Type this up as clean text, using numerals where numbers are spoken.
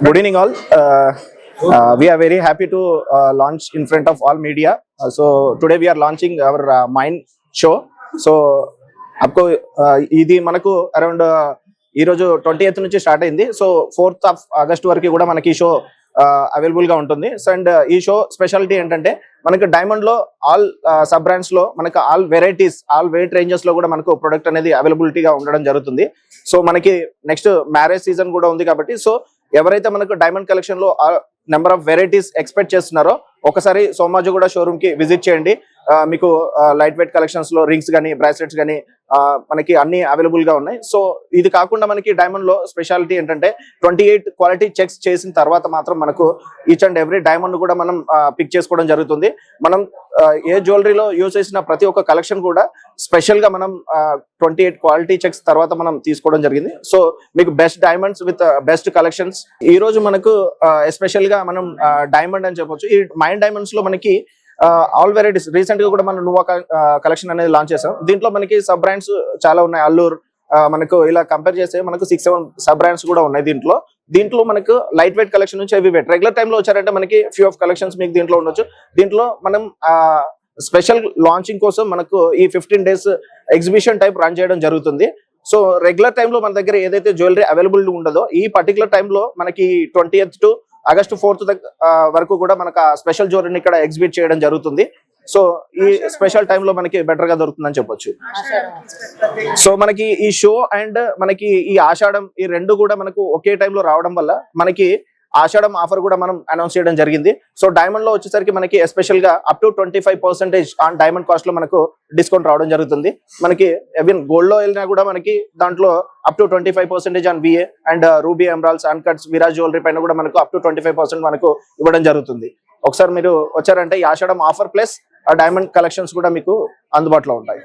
Good evening, all. We are very happy to launch in front of all media. So today we are launching our Mind show. So आपको ఇది మనకు around ఈ రోజు 20th నుంచి start అయింది. So 4th of August వరకు కూడా మనకి ఈ షో అవైలబుల్ గా ఉంటుంది. అండ్ ఈ షో స్పెషాలిటీ ఏంటంటే మనకి డైమండ్ లో ఆల్ సబ్ బ్రాండ్స్ లో మనకి all varieties all weight ranges లో కూడా మనకు ప్రొడక్ట్ అనేది అవైలబిలిటీగా ఉండడం జరుగుతుంది. సో మనకి నెక్స్ట్ మ్యారేజ్ సీజన్ కూడా ఉంది కాబట్టి సో ఎవరైతే మనకు డైమండ్ కలెక్షన్ లో నెంబర్ ఆఫ్ వెరైటీస్ ఎక్స్పెక్ట్ చేస్తున్నారో ఒకసారి సోమాజిగూడ షోరూమ్ కి విజిట్ చేయండి. మీకు లైట్ వెయిట్ కలెక్షన్స్ లో రింగ్స్ కానీ బ్రాస్లెట్స్ కానీ మనకి అన్ని అవైలబుల్ గా ఉన్నాయి. సో ఇది కాకుండా మనకి డైమండ్ లో స్పెషాలిటీ ఏంటంటే 28 క్వాలిటీ చెక్స్ చేసిన తర్వాత మాత్రం మనకు ఈచ్ అండ్ ఎవ్రీ డైమండ్ కూడా మనం పిక్ చేసుకోవడం జరుగుతుంది. మనం ఏ జ్యువెలరీలో యూజ్ చేసిన ప్రతి ఒక్క కలెక్షన్ కూడా స్పెషల్ గా మనం 28 క్వాలిటీ చెక్స్ తర్వాత మనం తీసుకోవడం జరిగింది. సో మీకు best diamonds with best collections ఈ రోజు మనకు ఎస్పెషల్ గా మనం డైమండ్ అని చెప్పొచ్చు. ఈ మైండ్ డైమండ్స్ లో మనకి ఆల్ వెరైటీస్ రీసెంట్ గా కూడా మనం నువ్వు కలెక్షన్ అనేది లాంచ్ చేసాం. దీంట్లో మనకి సబ్ బ్రాండ్స్ చాలా ఉన్నాయి. అల్లూర్ మనకు ఇలా కంపేర్ చేస్తే మనకు 6-7 సబ్ బ్రాండ్స్ కూడా ఉన్నాయి. దీంట్లో మనకు లైట్ వెయిట్ కలెక్షన్ నుంచి హెవీ వెయిట్ రెగ్యులర్ టైంలో వచ్చారంటే మనకి ఫ్యూ ఆఫ్ కలెక్షన్స్ మీకు దీంట్లో ఉండొచ్చు. దీంట్లో మనం స్పెషల్ లాంచింగ్ కోసం మనకు ఈ 15 days ఎగ్జిబిషన్ టైప్ రన్ చేయడం జరుగుతుంది. సో రెగ్యులర్ టైంలో మన దగ్గర ఏదైతే జ్యువెలరీ అవైలబుల్ ఉండదో ఈ పర్టికులర్ టైంలో మనకి 20th to August 4th వరకు కూడా మనకు స్పెషల్ జ్యువెలరీని ఇక్కడ ఎగ్జిబిట్ చేయడం జరుగుతుంది. సో ఈ స్పెషల్ టైంలో మనకి బెటర్ గా దొరుకుతుందని చెప్పొచ్చు. సో మనకి ఈ షో అండ్ మనకి ఈ ఆషాఢం ఈ రెండు కూడా మనకు ఒకే టైంలో రావడం వల్ల మనకి ఆషాఢం ఆఫర్ కూడా మనం అనౌన్స్ చేయడం జరిగింది. సో డైమండ్ లో వచ్చేసరికి మనకి ఎస్పెషల్ గా up to 25% on diamond cost లో మనకు డిస్కౌంట్ రావడం జరుగుతుంది. మనకి ఈవెన్ గోల్డ్ లో వెళ్ళినా కూడా మనకి దాంట్లో up to 25% on VA and ruby emeralds అన్కట్స్ Viraj jewellery పైన కూడా మనకు అప్ టు 25% మనకు ఇవ్వడం జరుగుతుంది. ఒకసారి మీరు వచ్చారంటే ఈ ఆషాఢం ఆఫర్ ప్లస్ డైమండ్ కలెక్షన్స్ కూడా మీకు అందుబాటులో ఉంటాయి.